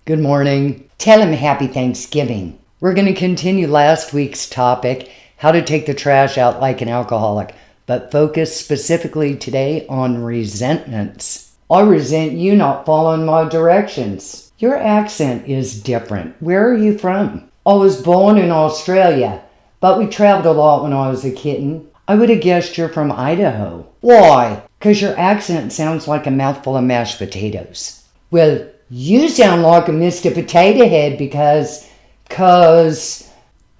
Good morning. Tell him happy Thanksgiving. We're going to continue last week's topic, how to take the trash out like an alcoholic, but focus specifically today on resentments. I resent you not following my directions. Your accent is different. Where are you from? I was born in Australia, but we traveled a lot when I was a kitten. I would have guessed you're from Idaho. Why? Because your accent sounds like a mouthful of mashed potatoes. Well, you sound like a Mr. Potato Head because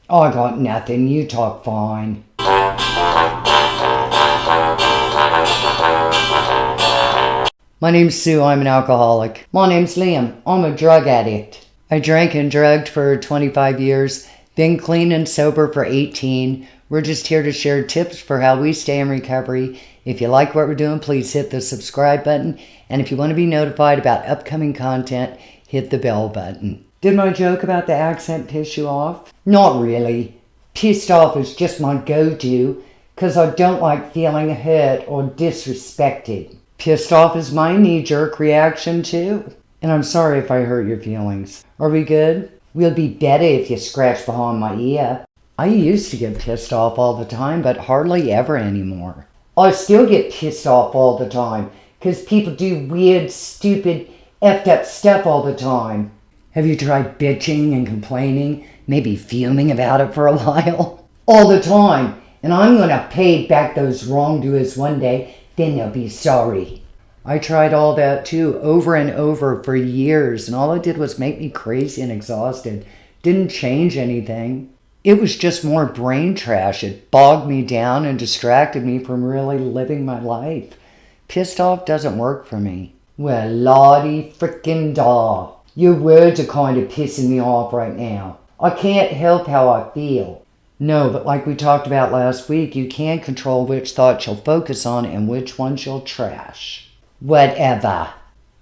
I got nothing. You talk fine. My name's Sue. I'm an alcoholic. My name's Liam. I'm a drug addict. I drank and drugged for 25 years, been clean and sober for 18. We're just here to share tips for how we stay in recovery. If you like what we're doing, please hit the subscribe button. And if you want to be notified about upcoming content, hit the bell button. Did my joke about the accent piss you off? Not really. Pissed off is just my go-to because I don't like feeling hurt or disrespected. Pissed off is my knee-jerk reaction too. And I'm sorry if I hurt your feelings. Are we good? We'll be better if you scratch behind my ear. I used to get pissed off all the time, but hardly ever anymore. I still get pissed off all the time because people do weird, stupid, effed up stuff all the time. Have you tried bitching and complaining, maybe fuming about it for a while? All the time. And I'm going to pay back those wrongdoers one day, then they'll be sorry. I tried all that too, over and over for years, and all it did was make me crazy and exhausted. Didn't change anything. It was just more brain trash. It bogged me down and distracted me from really living my life. Pissed off doesn't work for me. Well, lordy frickin' daw. Your words are kind of pissing me off right now. I can't help how I feel. No, but like we talked about last week, you can control which thoughts you'll focus on and which ones you'll trash. Whatever.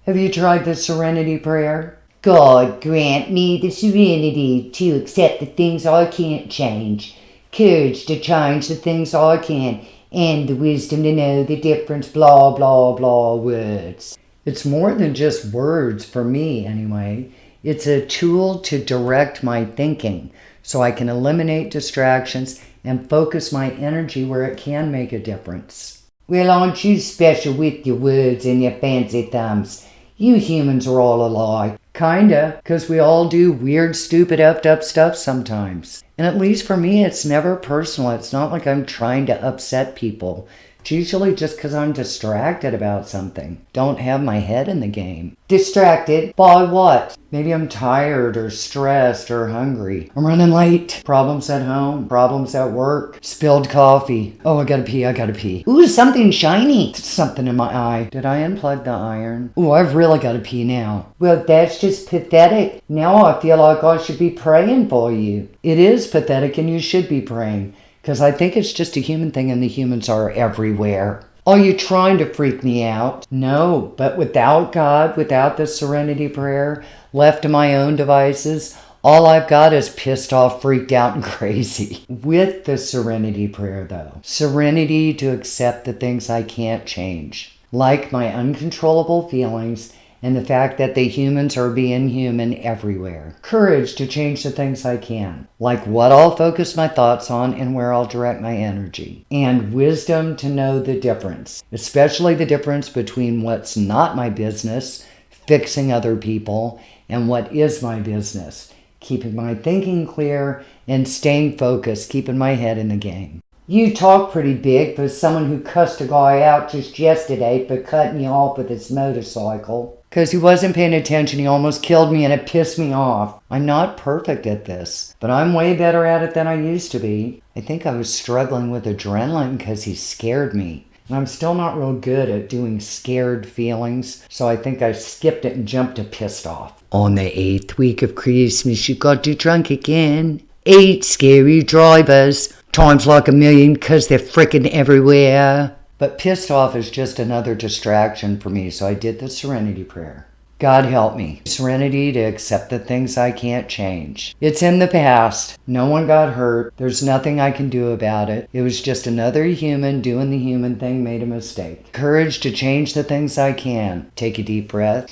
Have you tried the Serenity Prayer? God grant me the serenity to accept the things I can't change, courage to change the things I can, and the wisdom to know the difference, blah, blah, blah words. It's more than just words for me, anyway. It's a tool to direct my thinking so I can eliminate distractions and focus my energy where it can make a difference. Well, aren't you special with your words and your fancy thumbs? You humans are all alike. Kinda, because we all do weird, stupid, effed up stuff sometimes. And at least for me, it's never personal. It's not like I'm trying to upset people. It's usually just because I'm distracted about something. Don't have my head in the game. Distracted by what? Maybe I'm tired or stressed or hungry. I'm running late. Problems at home. Problems at work. Spilled coffee. Oh, I gotta pee. Ooh, something shiny. Something in my eye. Did I unplug the iron? Ooh, I've really gotta pee now. Well, that's just pathetic. Now I feel like I should be praying for you. It is pathetic and you should be praying. Because I think it's just a human thing and the humans are everywhere. Are you trying to freak me out? No, but without God, without the Serenity Prayer, left to my own devices, all I've got is pissed off, freaked out, and crazy. With the Serenity Prayer, though, serenity to accept the things I can't change, like my uncontrollable feelings and the fact that the humans are being human everywhere. Courage to change the things I can, like what I'll focus my thoughts on and where I'll direct my energy. And wisdom to know the difference, especially the difference between what's not my business, fixing other people, and what is my business, keeping my thinking clear and staying focused, keeping my head in the game. You talk pretty big for someone who cussed a guy out just yesterday for cutting you off with his motorcycle. Because he wasn't paying attention, he almost killed me and it pissed me off. I'm not perfect at this, but I'm way better at it than I used to be. I think I was struggling with adrenaline because he scared me. And I'm still not real good at doing scared feelings, so I think I skipped it and jumped to pissed off. On the 8th week of Christmas, you got too drunk again. 8 scary drivers. Times like a million because they're frickin' everywhere. But pissed off is just another distraction for me, so I did the Serenity Prayer. God help me. Serenity to accept the things I can't change. It's in the past. No one got hurt. There's nothing I can do about it. It was just another human doing the human thing, made a mistake. Courage to change the things I can. Take a deep breath.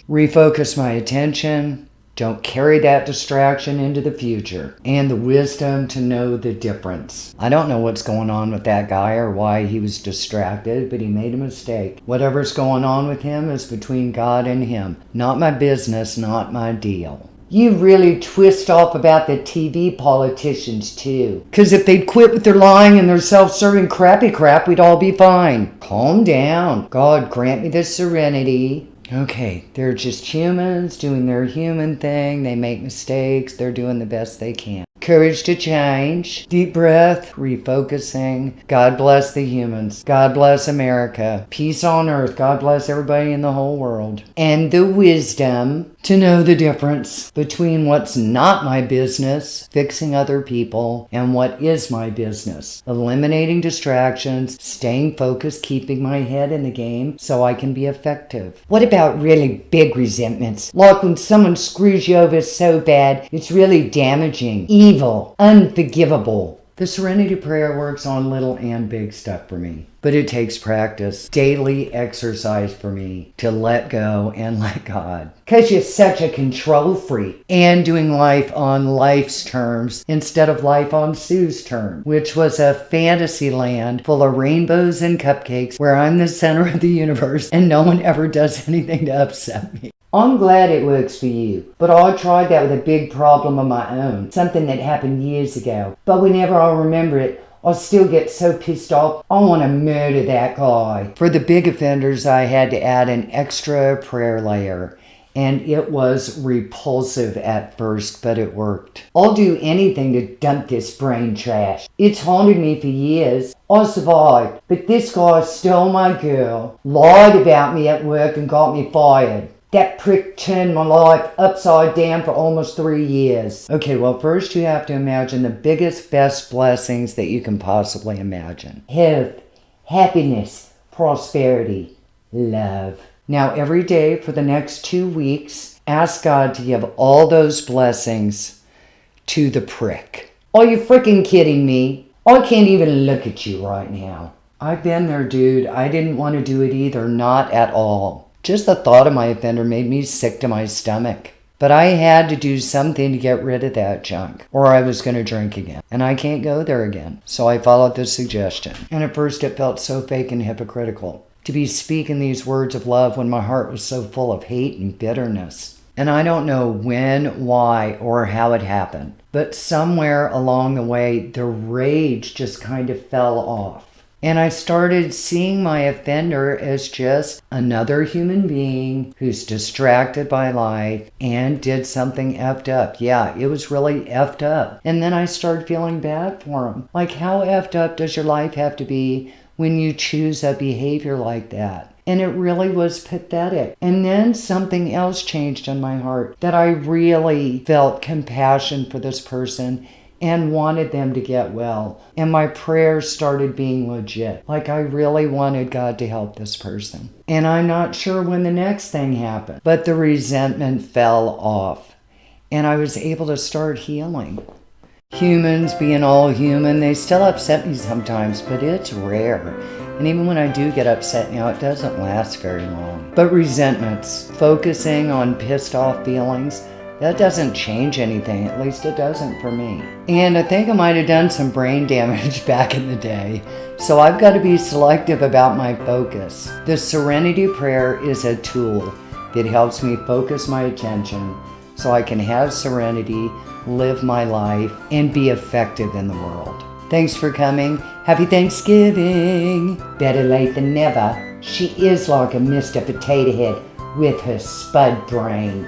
refocus my attention, don't carry that distraction into the future, and the wisdom to know the difference. I don't know what's going on with that guy or why he was distracted, but he made a mistake. Whatever's going on with him is between God and him. Not my business, not my deal. You really twist off about the TV politicians too. Because if they'd quit with their lying and their self-serving crappy crap, we'd all be fine. Calm down. God grant me the serenity. Okay, they're just humans doing their human thing. They make mistakes. They're doing the best they can. Courage to change. Deep breath. Refocusing. God bless the humans. God bless America. Peace on earth. God bless everybody in the whole world. And the wisdom to know the difference between what's not my business, fixing other people, and what is my business. Eliminating distractions, staying focused, keeping my head in the game so I can be effective. What about really big resentments? Like when someone screws you over so bad, it's really damaging, evil, unforgivable. The Serenity Prayer works on little and big stuff for me. But it takes practice, daily exercise for me to let go and let God. Because you're such a control freak. And doing life on life's terms instead of life on Sue's terms, which was a fantasy land full of rainbows and cupcakes where I'm the center of the universe and no one ever does anything to upset me. I'm glad it works for you, but I tried that with a big problem of my own, something that happened years ago. But whenever I remember it, I still get so pissed off, I want to murder that guy. For the big offenders, I had to add an extra prayer layer, and it was repulsive at first, but it worked. I'll do anything to dump this brain trash. It's haunted me for years. I survived, but this guy stole my girl, lied about me at work, and got me fired. That prick turned my life upside down for almost 3 years. Okay, well, first you have to imagine the biggest, best blessings that you can possibly imagine. Health, happiness, prosperity, love. Now, every day for the next 2 weeks, ask God to give all those blessings to the prick. Are you freaking kidding me? I can't even look at you right now. I've been there, dude. I didn't want to do it either, not at all. Just the thought of my offender made me sick to my stomach. But I had to do something to get rid of that junk, or I was going to drink again. And I can't go there again. So I followed the suggestion. And at first it felt so fake and hypocritical to be speaking these words of love when my heart was so full of hate and bitterness. And I don't know when, why, or how it happened. But somewhere along the way, the rage just kind of fell off. And I started seeing my offender as just another human being who's distracted by life and did something effed up. Yeah, it was really effed up. And then I started feeling bad for him. Like, how effed up does your life have to be when you choose a behavior like that? And it really was pathetic. And then something else changed in my heart, that I really felt compassion for this person and wanted them to get well. And my prayers started being legit. Like, I really wanted God to help this person. And I'm not sure when the next thing happened, but the resentment fell off. And I was able to start healing. Humans being all human, they still upset me sometimes, but it's rare. And even when I do get upset now, it doesn't last very long. But resentments, focusing on pissed off feelings, that doesn't change anything, at least it doesn't for me. And I think I might have done some brain damage back in the day, so I've got to be selective about my focus. The Serenity Prayer is a tool that helps me focus my attention so I can have serenity, live my life, and be effective in the world. Thanks for coming. Happy Thanksgiving. Better late than never. She is like a Mr. Potato Head with her spud brain.